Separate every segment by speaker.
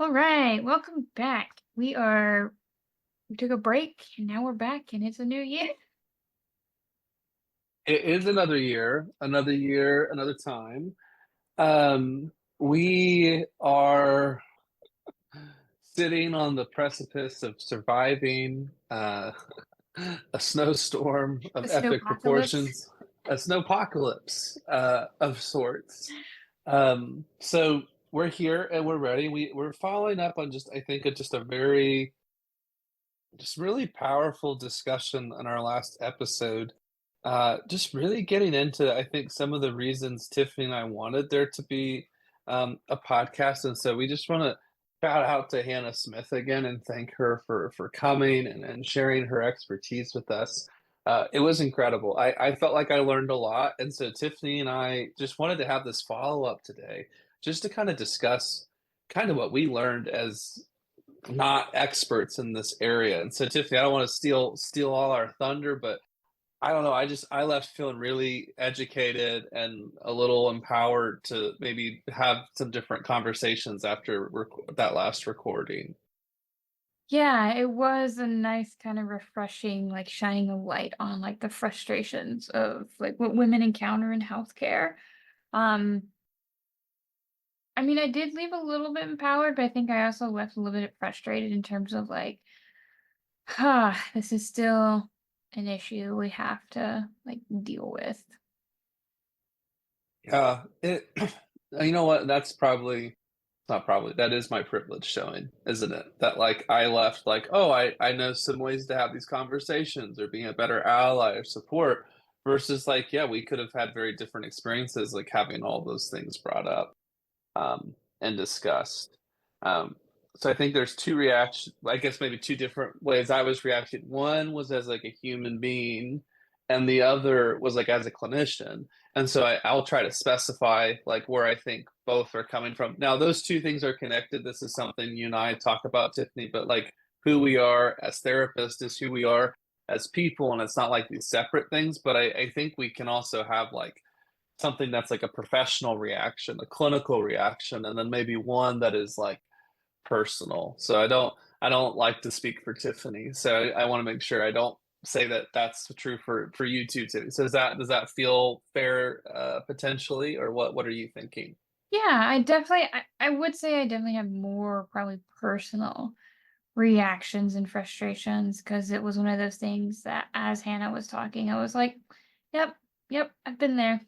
Speaker 1: All right, welcome back. We took a break and now we're back and it's a new year.
Speaker 2: It is another year, another time. We are sitting on the precipice of surviving a snowstorm
Speaker 1: The
Speaker 2: of epic
Speaker 1: snowpocalypse.
Speaker 2: proportions, a snowpocalypse of sorts. So we're here and we're ready. We're following up on just I think just a very just really powerful discussion in our last episode. Just really getting into, I think, some of the reasons Tiffany and I wanted there to be a podcast. And so we just want to shout out to Hannah Smith again and thank her for coming and sharing her expertise with us. It was incredible. I felt like I learned a lot. And so Tiffany and I just wanted to have this follow up today just to kind of discuss kind of what we learned as not experts in this area. And so Tiffany, I don't want to steal all our thunder, but I don't know. I left feeling really educated and a little empowered to maybe have some different conversations after that last recording.
Speaker 1: Yeah, it was a nice kind of refreshing, like shining a light on like the frustrations of like what women encounter in healthcare. Um, I mean, I did leave a little bit empowered, but I think I also left a little bit frustrated in terms of like, this is still an issue we have to like deal with.
Speaker 2: Yeah, you know what? That's probably not probably that is my privilege showing, isn't it? That like I left like, oh, I know some ways to have these conversations or being a better ally or support versus like, yeah, we could have had very different experiences like having all those things brought up and discussed. Um, so I think there's two reactions, I guess maybe two different ways I was reacting. One was as like a human being, and the other was like as a clinician. And so I'll try to specify like where I think both are coming from. Now, those two things are connected. This is something you and I talk about, Tiffany, but like who we are as therapists is who we are as people. And it's not like these separate things, but I think we can also have like something that's like a professional reaction, a clinical reaction, and then maybe one that is like personal. So I don't like to speak for Tiffany. So I want to make sure I don't say that that's true for you too, Tiffany. So does that feel fair potentially, or what are you thinking?
Speaker 1: Yeah, I would say I definitely have more probably personal reactions and frustrations because it was one of those things that as Hannah was talking, I was like, yep, yep, I've been there.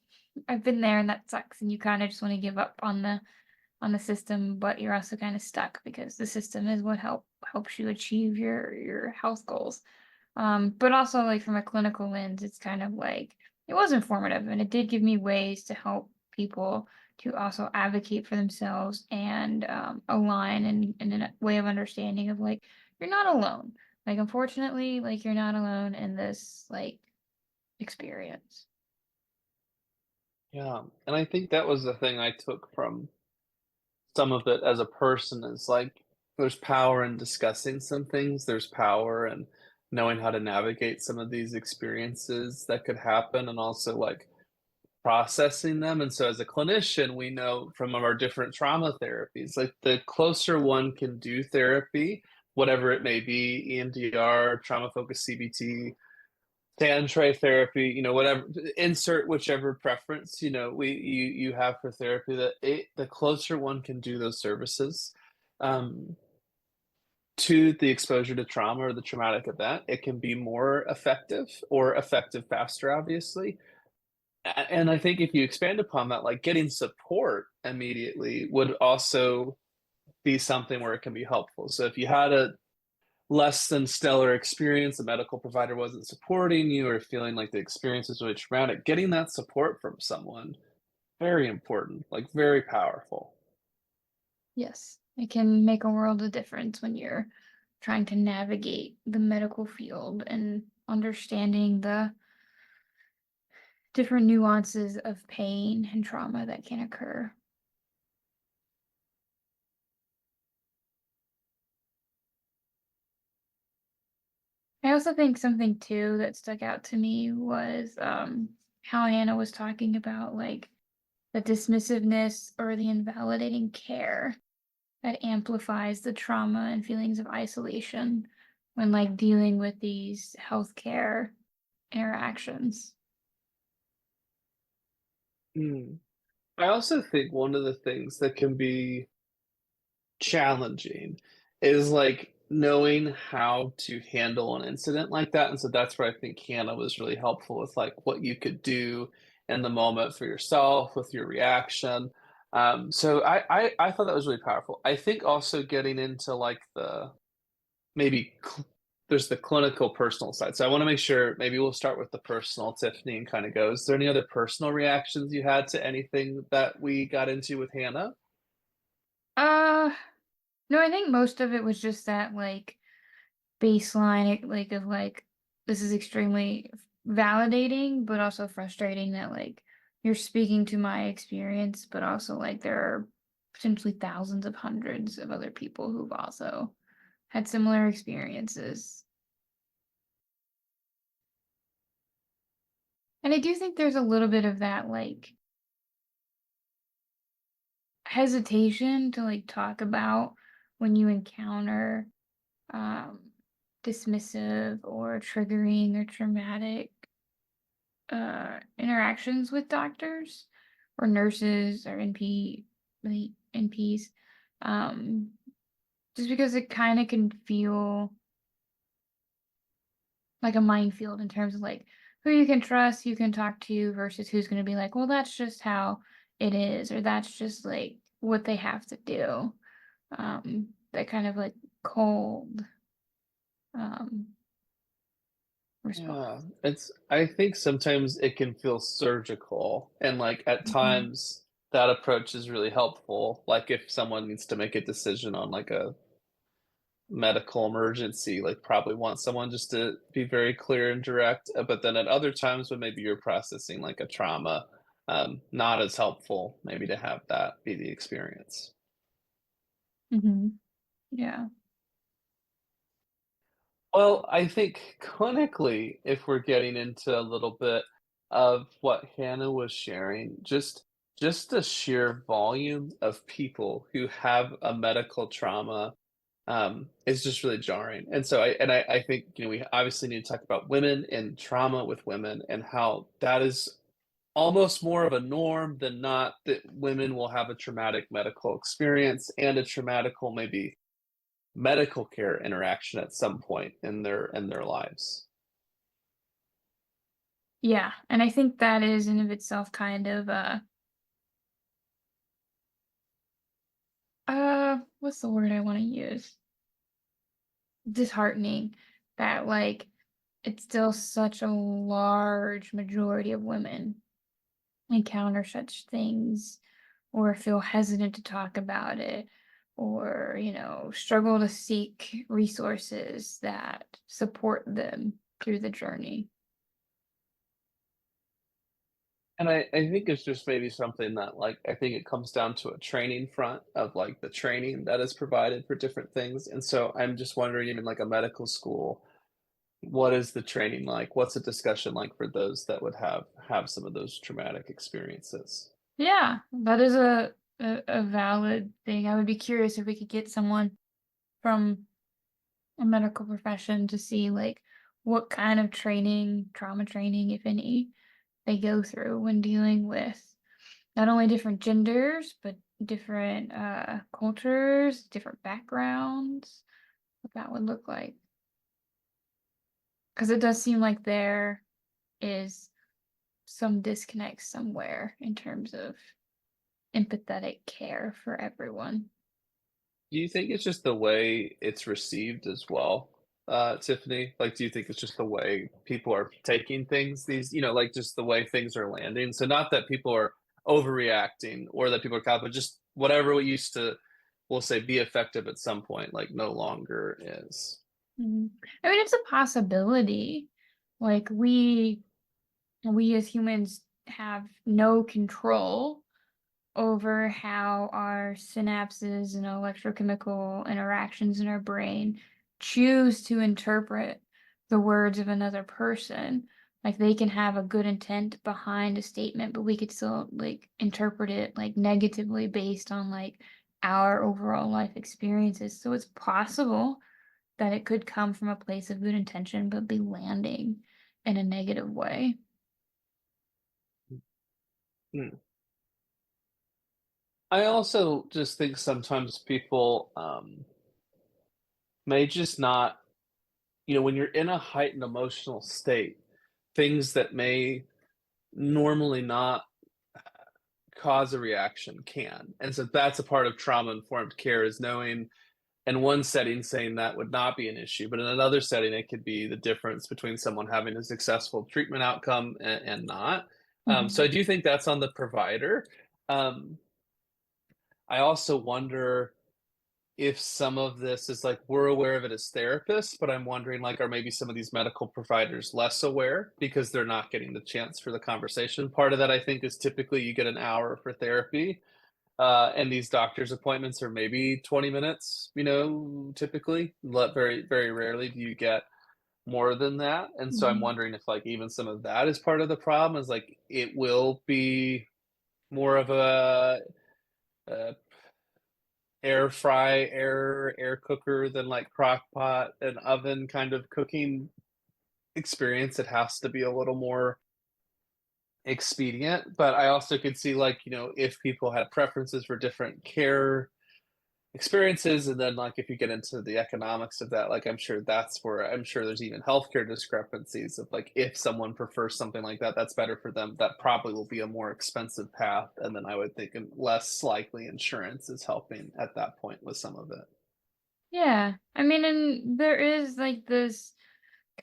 Speaker 1: I've been there and that sucks. And you kind of just want to give up on the system, but you're also kind of stuck because the system is what helps you achieve your health goals. But also like from a clinical lens, it's kind of like it was informative and it did give me ways to help people to also advocate for themselves and align in a way of understanding of like you're not alone. Like unfortunately, like you're not alone in this like experience.
Speaker 2: Yeah, and I think that was the thing I took from some of it as a person is like there's power in discussing some things. There's power in knowing how to navigate some of these experiences that could happen and also like processing them. And so as a clinician, we know from our different trauma therapies, like the closer one can do therapy, whatever it may be, EMDR, trauma focused CBT, sand tray therapy, whatever, insert whichever preference, you have for therapy, the closer one can do those services um, to the exposure to trauma or the traumatic event, it can be more effective or effective faster, obviously. And I think if you expand upon that, like getting support immediately would also be something where it can be helpful. So if you had a less than stellar experience, a medical provider wasn't supporting you or feeling like the experience was really traumatic, getting that support from someone, very important, like very powerful.
Speaker 1: Yes, it can make a world of difference when you're trying to navigate the medical field and understanding the different nuances of pain and trauma that can occur. I also think something too that stuck out to me was how Hannah was talking about like the dismissiveness or the invalidating care that amplifies the trauma and feelings of isolation when like dealing with these healthcare interactions.
Speaker 2: Mm. I also think one of the things that can be challenging is, like, knowing how to handle an incident like that, and so that's where I think Hannah was really helpful with, like, what you could do in the moment for yourself with your reaction. So I thought that was really powerful. I think also getting into, like, the maybe there's the clinical personal side. So I wanna make sure maybe we'll start with the personal, Tiffany, and kinda go, is there any other personal reactions you had to anything that we got into with Hannah?
Speaker 1: Uh no, I think most of it was just that like baseline like of like this is extremely validating but also frustrating that like you're speaking to my experience but also like there are potentially thousands of hundreds of other people who've also had similar experiences. And I do think there's a little bit of that like hesitation to like talk about when you encounter um dismissive or triggering or traumatic interactions with doctors or nurses or like NPs. Um, just because it kind of can feel like a minefield in terms of like who you can trust, who you can talk to versus who's going to be like, well, that's just how it is, or that's just like what they have to do. That kind of like cold um
Speaker 2: Yeah,
Speaker 1: response.
Speaker 2: I think sometimes it can feel surgical, and, like, at
Speaker 1: Mhm.
Speaker 2: times, that approach is really helpful, like, if someone needs to make a decision on, like, a medical emergency, like, probably want someone just to be very clear and direct, but then at other times when maybe you're processing, like, a trauma, not as helpful maybe to have that be the experience.
Speaker 1: Mhm. Yeah.
Speaker 2: Well, I think clinically, if we're getting into a little bit of what Hannah was sharing, just the sheer volume of people who have a medical trauma is just really jarring. And so I think we obviously need to talk about women and trauma with women and how that is almost more of a norm than not that women will have a traumatic medical experience and a traumatical maybe medical care interaction at some point in their lives.
Speaker 1: Yeah, and I think that is in of itself kind of what's the word I want to use? Disheartening that like it's still such a large majority of women encounter such things or feel hesitant to talk about it or, struggle to seek resources that support them through the journey.
Speaker 2: And I think it's just maybe something that, like, I think it comes down to a training front of, like, the training that is provided for different things, and so I'm just wondering, even like a medical school, what is the training like? What's the discussion like for those that would have some of those traumatic experiences?
Speaker 1: Yeah, that is a valid thing. I would be curious if we could get someone from a medical profession to see like what kind of training, trauma training, if any, they go through when dealing with not only different genders, but different cultures, different backgrounds, what that would look like. Because it does seem like there is some disconnect somewhere in terms of empathetic care for everyone.
Speaker 2: Do you think it's just the way it's received as well, Tiffany? Like, do you think it's just the way people are taking things, like just the way things are landing? So not that people are overreacting or that people are caught, but just whatever we used to, we'll say, be effective at some point, like no longer is.
Speaker 1: Mhm. I mean, it's a possibility. Like we as humans have no control over how our synapses and electrochemical interactions in our brain choose to interpret the words of another person. Like they can have a good intent behind a statement, but we could still like interpret it like negatively based on like our overall life experiences. So it's possible that it could come from a place of good intention, but be landing in a negative way.
Speaker 2: Hmm. I also just think sometimes people may just not, when you're in a heightened emotional state, things that may normally not cause a reaction can. And so that's a part of trauma informed care is knowing in one setting saying that would not be an issue, but in another setting it could be the difference between someone having a successful treatment outcome and not. So I
Speaker 1: Mhm.
Speaker 2: do think that's on the provider. Um, I also wonder if some of this is like we're aware of it as therapists, but I'm wondering like are maybe some of these medical providers less aware because they're not getting the chance for the conversation. Part of that I think is typically you get an hour for therapy, and these doctor's appointments are maybe 20 minutes, typically. Very, very rarely do you get more than that. And so I'm
Speaker 1: Mhm.
Speaker 2: wondering if like even some of that is part of the problem is like it will be more of a air cooker than like crock pot and oven kind of cooking experience. It has to be a little more expedient. But I also could see like, if people had preferences for different care experiences, and then like if you get into the economics of that, like I'm sure there's even healthcare discrepancies of like if someone prefers something like that that's better for them, that probably will be a more expensive path, and then I would think less likely insurance is helping at that point with some of it.
Speaker 1: Yeah. I mean, and there is like this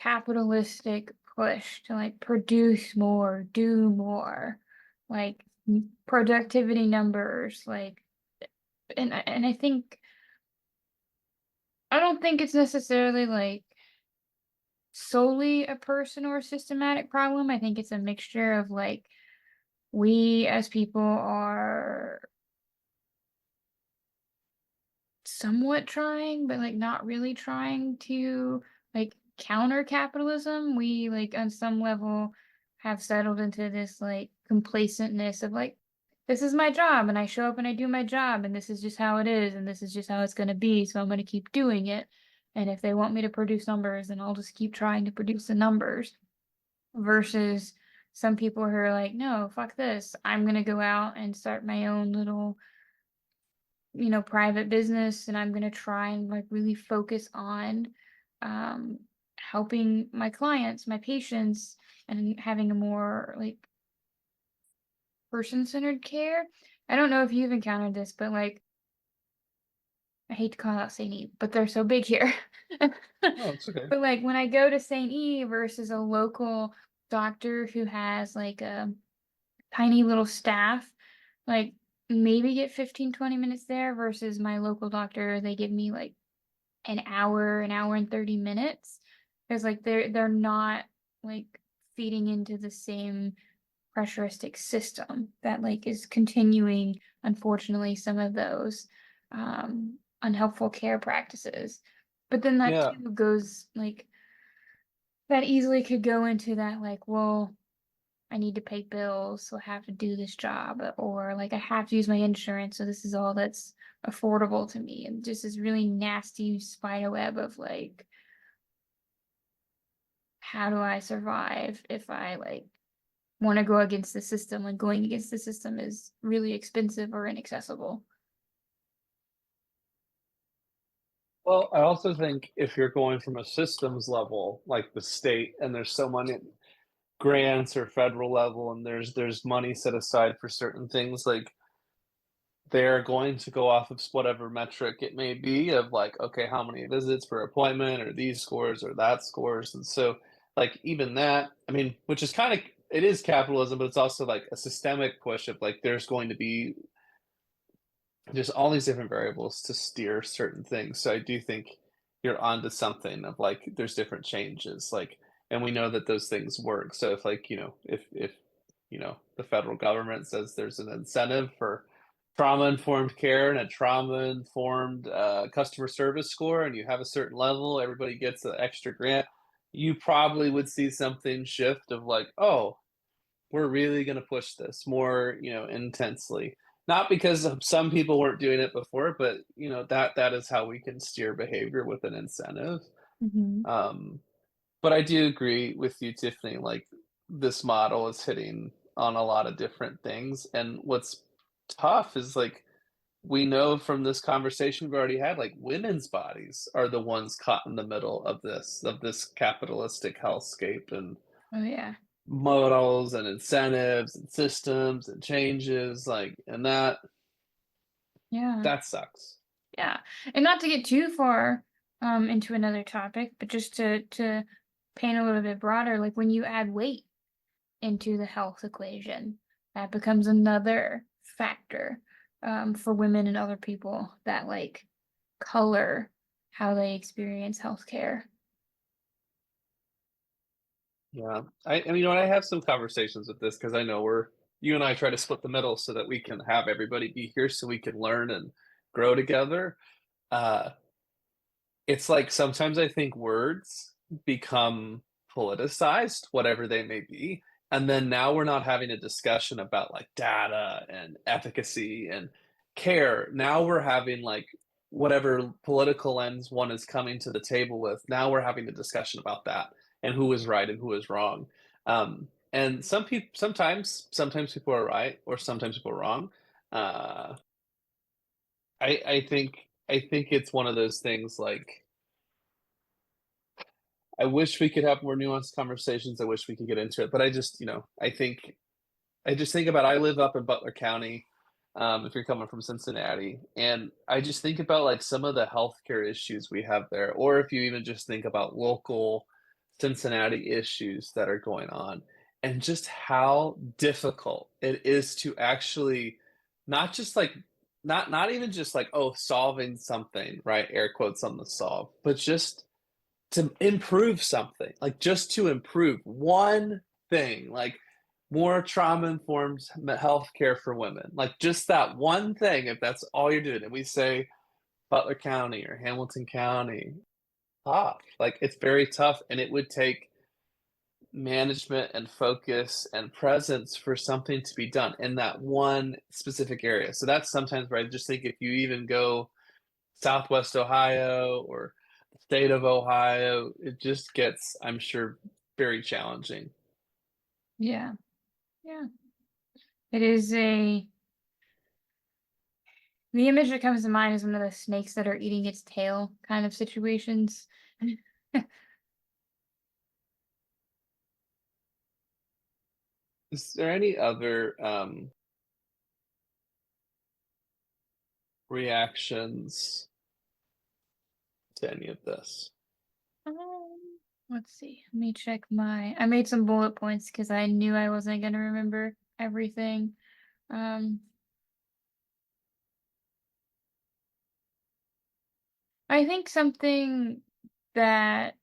Speaker 1: capitalistic push to like produce more, do more, like productivity numbers, like, and I think I don't think it's necessarily like solely a person or a systematic problem. I think it's a mixture of like we as people are somewhat trying, but like not really trying to like counter capitalism. We like on some level have settled into this like complacentness of like, this is my job and I show up and I do my job and this is just how it is and this is just how it's going to be. So I'm going to keep doing it. And if they want me to produce numbers, then I'll just keep trying to produce the numbers versus some people who are like, no, fuck this. I'm going to go out and start my own little private business and I'm going to try and like really focus on um helping my clients, my patients and having a more like person-centered care. I don't know if you've encountered this, but like I hate to call out St. Eve, but they're so big here.
Speaker 2: Oh, it's okay.
Speaker 1: But like when I go to St. Eve versus a local doctor who has like a tiny little staff, like maybe get 15-20 minutes there versus my local doctor, they give me like an hour and 30 minutes. Because like they're not like feeding into the same pressuristic system that like is continuing, unfortunately, some of those unhelpful care practices. But then that
Speaker 2: Yeah.
Speaker 1: too goes like that easily could go into that like, well, I need to pay bills, so I have to do this job, or like I have to use my insurance, so this is all that's affordable to me. And just this really nasty spider web of like, how do I survive if I like want to go against the system? Like going against the system is really expensive or inaccessible.
Speaker 2: Well, I also think if you're going from a systems level, like the state, and there's so many grants or federal level, and there's money set aside for certain things, like they're going to go off of whatever metric it may be of like, okay, how many visits per appointment, or these scores or that scores, and so like even that, I mean, which is kind of it is capitalism, but it's also like a systemic push of like there's going to be just all these different variables to steer certain things. So I do think you're onto something of like there's different changes, like, and we know that those things work. So if like if the federal government says there's an incentive for trauma informed care and a trauma informed customer service score, and you have a certain level, everybody gets an extra grant. You probably would see something shift of like, oh, we're really going to push this more, intensely. Not because some people weren't doing it before, but that is how we can steer behavior with an incentive.
Speaker 1: Mhm.
Speaker 2: Um, but I do agree with you, Tiffany. Like this model is hitting on a lot of different things, and what's tough is like we know from this conversation we've already had, like women's bodies are the ones caught in the middle of this capitalistic hellscape and
Speaker 1: Oh, yeah.
Speaker 2: models and incentives and systems and changes, like, and that
Speaker 1: Yeah.
Speaker 2: that sucks.
Speaker 1: Yeah. And not to get too far into another topic, but just to paint a little bit broader, like when you add weight into the health equation, that becomes another factor for women and other people that like color how they experience healthcare.
Speaker 2: Yeah, I mean, I have some conversations with this because I know you and I try to split the middle so that we can have everybody be here so we can learn and grow together. Uh, It's like sometimes I think words become politicized, whatever they may be, and then now we're not having a discussion about, like, data and efficacy and care. Now we're having, like, whatever political lens one is coming to the table with, now we're having a discussion about that and who is right and who is wrong. And sometimes people are right or sometimes people are wrong. Uh, I think it's one of those things, like I wish we could have more nuanced conversations. I wish we could get into it, but I just think about I live up in Butler County, if you're coming from Cincinnati, and I just think about like some of the healthcare issues we have there, or if you even just think about local Cincinnati issues that are going on, and just how difficult it is to actually not just like not even just like oh solving something right air quotes on the solve, but just to improve something, like just to improve one thing, like more trauma informed healthcare for women, like just that one thing. If that's all you're doing, and we say Butler County or Hamilton County, tough. Like it's very tough, and it would take management and focus and presence for something to be done in that one specific area. So that's sometimes where I just think if you even go Southwest Ohio or the state of Ohio, it just gets, I'm sure, very challenging.
Speaker 1: Yeah. Yeah. It is a the image that comes to mind is one of the snakes that are eating its tail kind of situations.
Speaker 2: Is there any other reactions to any of this?
Speaker 1: Let's see. Let me check I made some bullet points because I knew I wasn't gonna remember everything. Um, I think something that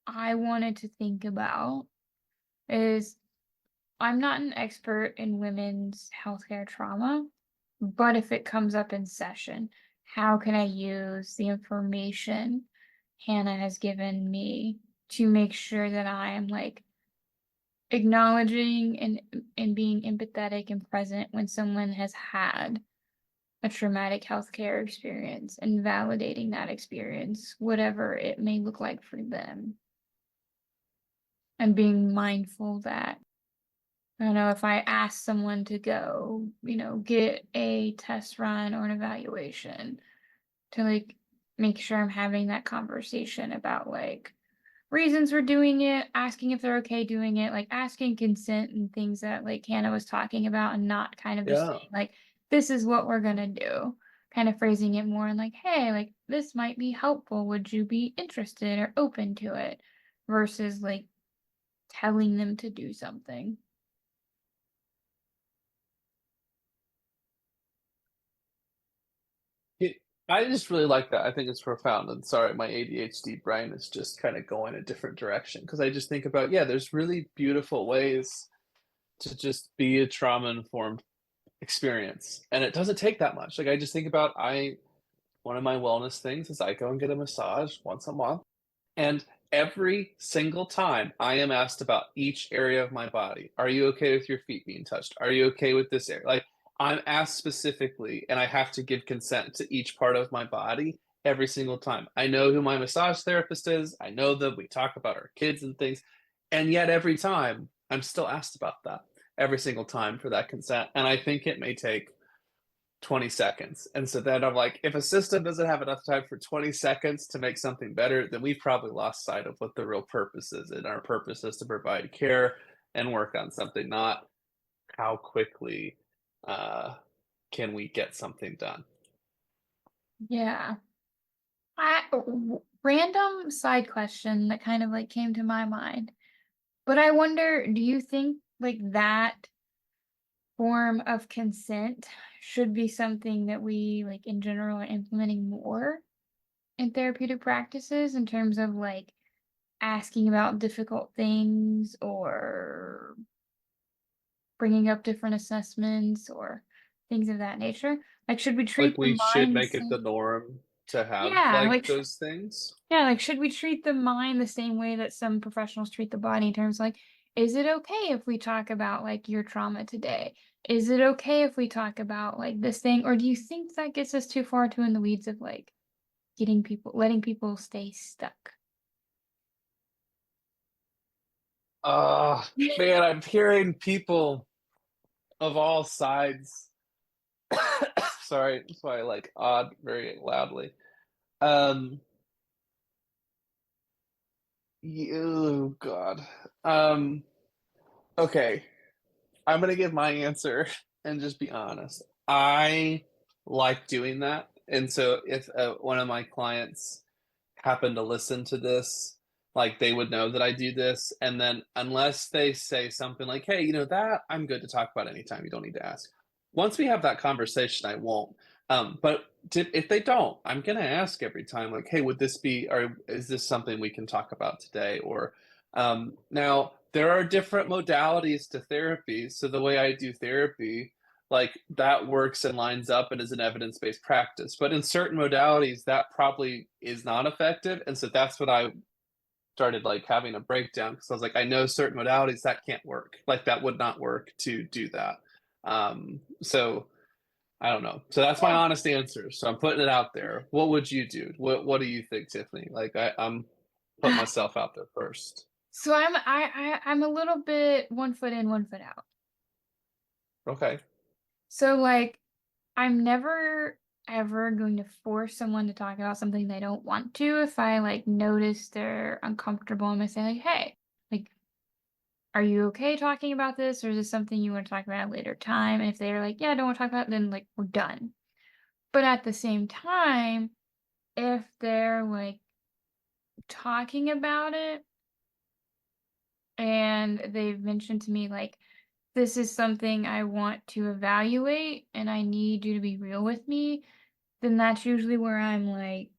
Speaker 1: I wanted to think about is I'm not an expert in women's healthcare trauma, but if it comes up in session, how can I use the information Hannah has given me to make sure that I am like acknowledging and being empathetic and present when someone has had a traumatic healthcare experience and validating that experience, whatever it may look like for them, and being mindful that I don't know if I ask someone to go, get a test run or an evaluation to like make sure I'm having that conversation about like reasons for doing it, asking if they're okay doing it, like asking consent and things that like Hannah was talking about and not kind of just
Speaker 2: Yeah.
Speaker 1: saying like, this is what we're gonna do. Kind of phrasing it more and like, hey, like this might be helpful. Would you be interested or open to it? Versus like telling them to do something.
Speaker 2: It, I just really like that. I think it's profound. And sorry, my ADHD brain is just kind of going a different direction because I just think about, yeah, there's really beautiful ways to just be a trauma informed experience. And it doesn't take that much. Like I just think about one of my wellness things is I go and get a massage once a month. And every single time I am asked about each area of my body. Are you okay with your feet being touched? Are you okay with this area? Like I'm asked specifically, and I have to give consent to each part of my body every single time. I know who my massage therapist is. I know that we talk about our kids and things. And yet every time I'm still asked about that every single time for that consent. And I think it may take 20 seconds. And so then I'm like, if a system doesn't have enough time for 20 seconds to make something better, then we've probably lost sight of what the real purpose is. And our purpose is to provide care and work on something, not how quickly uh, can we get something done.
Speaker 1: Yeah. Random side question that kind of like came to my mind. But I wonder, do you think like that form of consent should be something that we like in general are implementing more in therapeutic practices in terms of like asking about difficult things or bringing up different assessments or things of that nature? Like, should we
Speaker 2: Like
Speaker 1: treat the
Speaker 2: we should
Speaker 1: mind the
Speaker 2: make it the
Speaker 1: same?
Speaker 2: norm to have
Speaker 1: Yeah,
Speaker 2: like
Speaker 1: like
Speaker 2: those things.
Speaker 1: yeah, like should we treat the mind the same way that some professionals treat the body in terms like, is it okay if we talk about like your trauma today? Is it okay if we talk about like this thing? Or do you think that gets us too far too in the weeds of like letting people stay stuck?
Speaker 2: Man, I'm hearing people of all sides. Sorry, that's why I like odd very loudly. Um, oh God. Um, okay. I'm gonna give my answer and just be honest. I like doing that, and so if one of my clients happened to listen to this, like they would know that I do this, and then unless they say something like, "Hey, you know that I'm good to talk about anytime. You don't need to ask." Once we have that conversation, I won't. But if they don't, I'm gonna ask every time, like, "Hey, would this be, or is this something we can talk about today?" Or now, there are different modalities to therapy. So the way I do therapy, like that works and lines up and is an evidence-based practice. But in certain modalities, that probably is not effective. And so that's what I started like having a breakdown because I was like, I know certain modalities that can't work. Like that would not work to do that. So I don't know. So that's my
Speaker 1: Yeah.
Speaker 2: honest answer. So I'm putting it out there. What would you do? What do you think, Tiffany? Like I'm putting myself out there first.
Speaker 1: So I'm a little bit one foot in, one foot out.
Speaker 2: Okay.
Speaker 1: So like I'm never ever going to force someone to talk about something they don't want to. If I like notice they're uncomfortable, I'm gonna say like, hey, like, are you okay talking about this, or is this something you want to talk about at a later time? And if they're like, yeah, I don't want to talk about it, then like we're done. But at the same time, if they're like talking about it and they've mentioned to me like this is something I want to evaluate and I need you to be real with me, then that's usually where I'm like,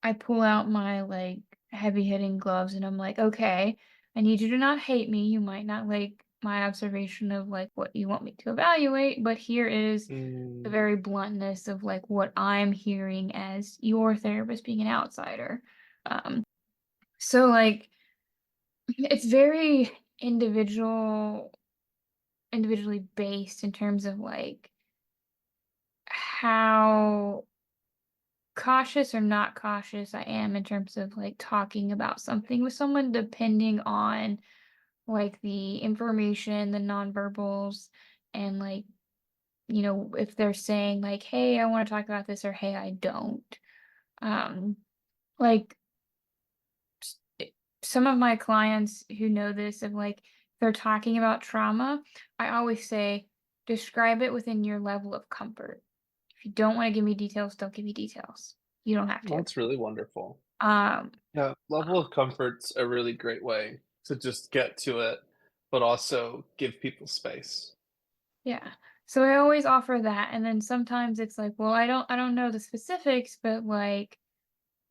Speaker 1: I pull out my like heavy hitting gloves and I'm like, okay, I need you to not hate me. You might not like my observation of like what you want me to evaluate, but here is the
Speaker 2: Mm,
Speaker 1: very bluntness of like what I'm hearing as your therapist being an outsider. Um, so like it's very individually based in terms of like how cautious or not cautious I am in terms of like talking about something with someone depending on like the information, the nonverbals, and like, if they're saying like, hey, I want to talk about this or hey, I don't. Um, like some of my clients who know this of like they're talking about trauma, I always say describe it within your level of comfort. If you don't want to give me details, don't give me details. You don't have to.
Speaker 2: that's really wonderful.
Speaker 1: Um,
Speaker 2: Yeah, level of comfort's a really great way to just get to it, but also give people space.
Speaker 1: yeah. So I always offer that. And then sometimes it's like, well, I don't know the specifics, but like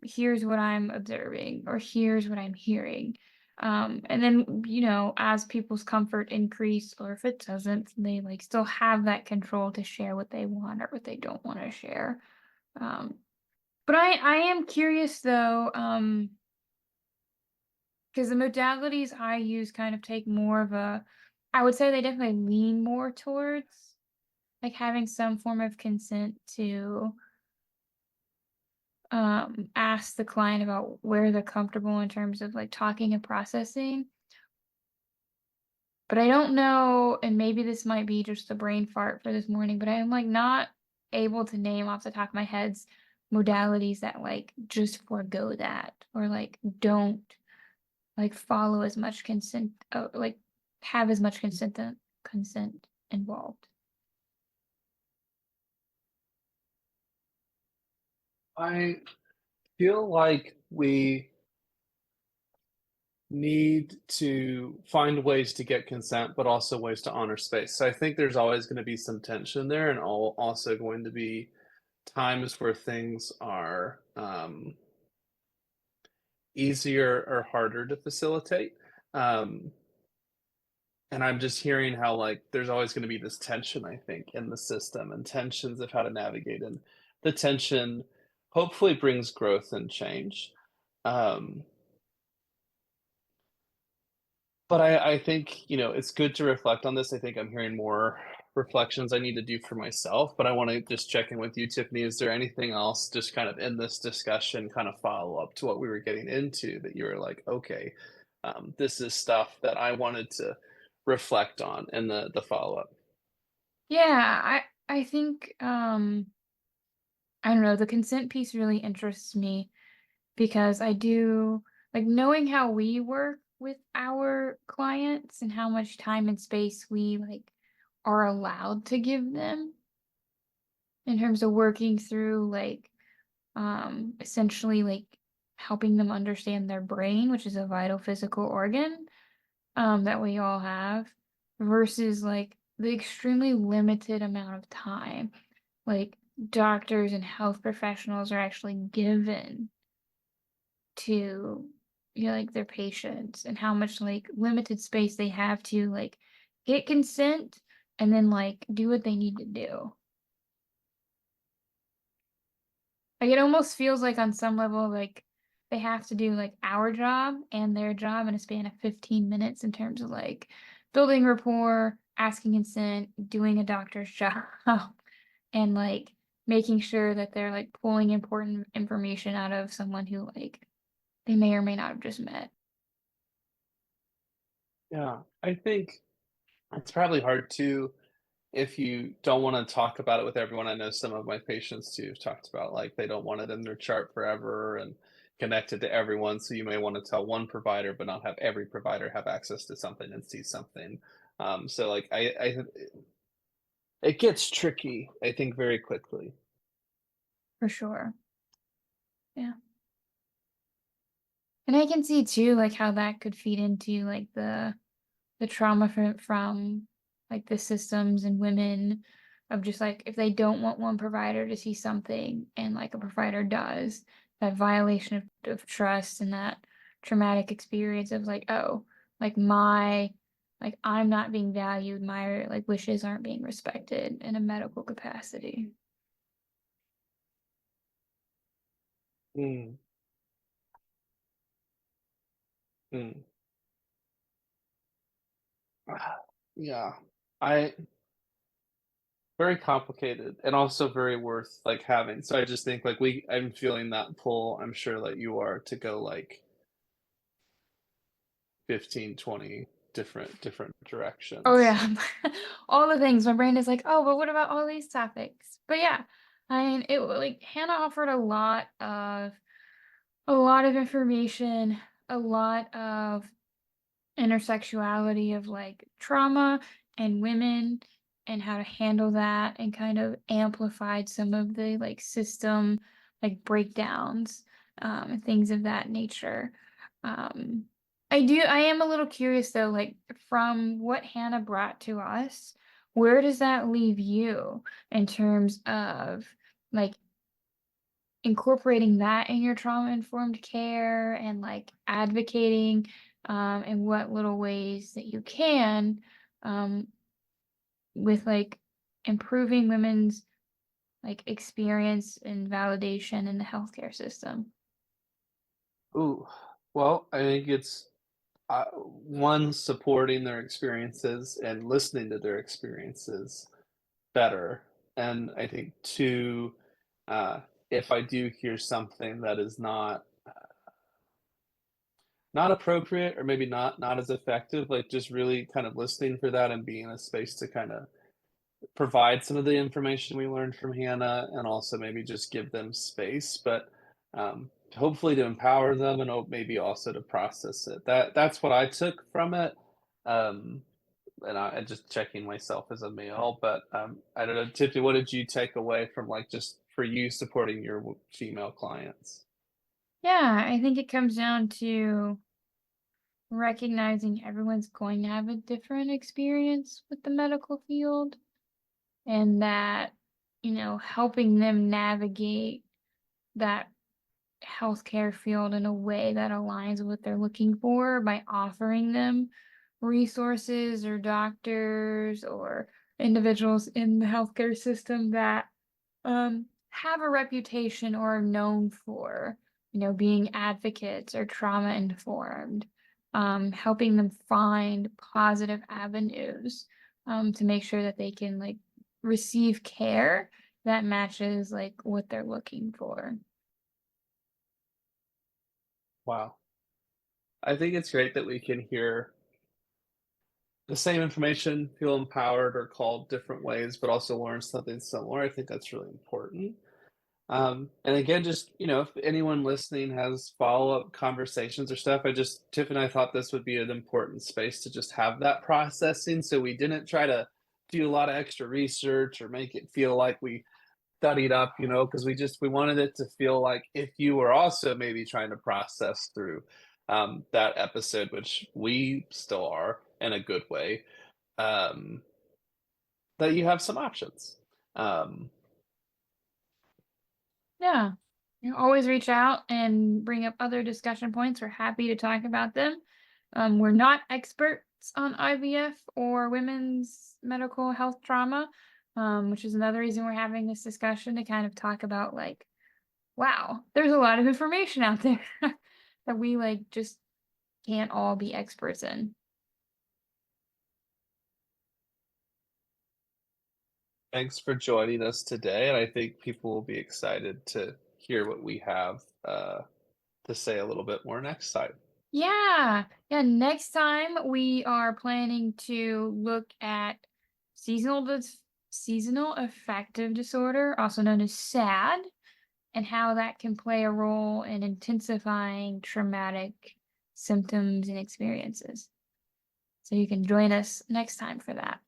Speaker 1: here's what I'm observing or here's what I'm hearing. And then, as people's comfort increase or if it doesn't, they like still have that control to share what they want or what they don't want to share. Um, but I am curious though, because the modalities I use kind of take more of a, I would say they definitely lean more towards like having some form of consent to ask the client about where they're comfortable in terms of like talking and processing. But I don't know, and maybe this might be just a brain fart for this morning, but I'm like not able to name off the top of my head's modalities that like just forego that or like don't like follow as much consent, like have as much consent involved.
Speaker 2: I feel like we need to find ways to get consent, but also ways to honor space. So I think there's always going to be some tension there, and also going to be times where things are easier or harder to facilitate. Um, and I'm just hearing how like there's always going to be this tension, I think, in the system and tensions of how to navigate. And the tension hopefully brings growth and change. Um, But I think, it's good to reflect on this. I think I'm hearing more reflections I need to do for myself, but I wanna just check in with you, Tiffany. Is there anything else just kind of in this discussion, kind of follow up to what we were getting into that you were like, "Okay, this is stuff that I wanted to reflect on in the follow-up."
Speaker 1: Yeah, I think I don't know, the consent piece really interests me because I do like knowing how we work with our clients and how much time and space we like are allowed to give them in terms of working through like essentially like helping them understand their brain, which is a vital physical organ that we all have, versus like the extremely limited amount of time like doctors and health professionals are actually given to, like their patients and how much like limited space they have to like get consent and then like do what they need to do. Like it almost feels like on some level like they have to do like our job and their job in a span of 15 minutes in terms of like building rapport, asking consent, doing a doctor's job, and like making sure that they're like pulling important information out of someone who like they may or may not have just met.
Speaker 2: Yeah, I think it's probably hard too if you don't wanna talk about it with everyone. I know some of my patients too have talked about, like, they don't want it in their chart forever and connected to everyone, so you may wanna tell one provider, but not have every provider have access to something and see something. So, like, it gets tricky, I think, very quickly.
Speaker 1: For sure. Yeah. And I can see too like how that could feed into like the trauma from like the systems and women of just like if they don't want one provider to see something and like a provider does, that violation of trust and that traumatic experience of like, oh, like my like I'm not being valued, my like wishes aren't being respected in a medical capacity.
Speaker 2: Mm, mm. Yeah. I Very complicated and also very worth, like, having. So I just think, like, I'm feeling that pull, I'm sure that you are, to go, like, 15, 20 different
Speaker 1: Oh
Speaker 2: directions.
Speaker 1: yeah. All the things. My brain is like, oh, but what about all these topics? But yeah, I mean it like Hannah offered a lot of information, a lot of intersexuality of like trauma and women and how to handle that and kind of amplified some of the like system like breakdowns and things of that nature. um I am a little curious though, like from what Hannah brought to us, where does that leave you in terms of like incorporating that in your trauma informed care and like advocating in what little ways that you can um, with like improving women's like experience and validation in the healthcare system.
Speaker 2: Ooh, well, I think it's, one, supporting their experiences and listening to their experiences, better. And I think two, uh, if I do hear something that is not appropriate or maybe not as effective, like just really kind of listening for that and being in a space to kind of provide some of the information we learned from Hannah and also maybe just give them space, but hopefully to empower them and maybe also to process it. That's what I took from it. Um, and just checking myself as a male, but I don't know, Tiffany, what did you take away from like just for you supporting your female clients?
Speaker 1: Yeah, I think it comes down to recognizing everyone's going to have a different experience with the medical field, and that, helping them navigate that healthcare field in a way that aligns with what they're looking for by offering them resources or doctors or individuals in the healthcare system that have a reputation or are known for, being advocates or trauma informed, helping them find positive avenues, to make sure that they can like receive care that matches like what they're looking for.
Speaker 2: Wow. I think it's great that we can hear the same information, feel empowered or called different ways, but also learn something similar. I think that's really important. And again, just if anyone listening has follow-up conversations or stuff, Tiff and I thought this would be an important space to just have that processing. So we didn't try to do a lot of extra research or make it feel like we studied up, because we wanted it to feel like if you were also maybe trying to process through that episode, which we still are in a good way, um, that you have some options. Um,
Speaker 1: Yeah. Always reach out and bring up other discussion points. We're happy to talk about them. We're not experts on IVF or women's medical health trauma, which is another reason we're having this discussion to kind of talk about like, wow, there's a lot of information out there that we like just can't all be experts in.
Speaker 2: Thanks for joining us today, and I think people will be excited to hear what we have to say a little bit more next time.
Speaker 1: Yeah. Yeah. Next time we are planning to look at seasonal affective disorder, also known as SAD, and how that can play a role in intensifying traumatic symptoms and experiences. So you can join us next time for that.